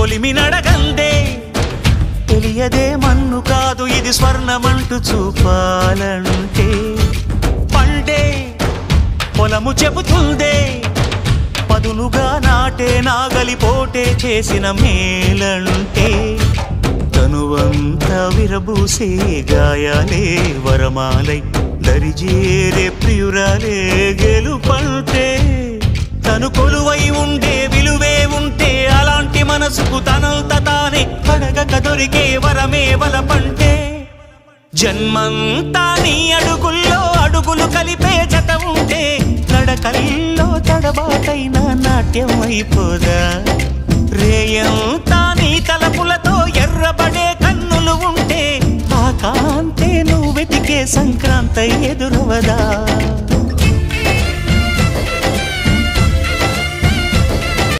కొలిమి నడగందే తెలియదే మన్ను కాదు ఇది స్వర్ణమంటూ చూపాలంటే పండే పొలము చెబుతుందే పదునుగా నాటే నాగలిపోటే చేసిన మేలంటే తనువంతా విరబూసే గాయాలే వరమాలై దరిజేరే ప్రియురాలే గెలుపంటే తను కొలువై ఉండే విలువే ఉంటే అలాంటి మనసుకు తనంత తానే అడగక దొరికే వరమే వలపంటే జన్మంతా నీ అడుగుల్లో అడుగులు కలిపే జత ఉంటే నడకల్లో తడబాటైన నాట్యం అయిపోదా రేయంతా నీ తలపులతో ఎర్రబడే కన్నులు ఉంటే ఆ కాంతే నువ్వు వెతికే సంక్రాంతి ఎదురవదా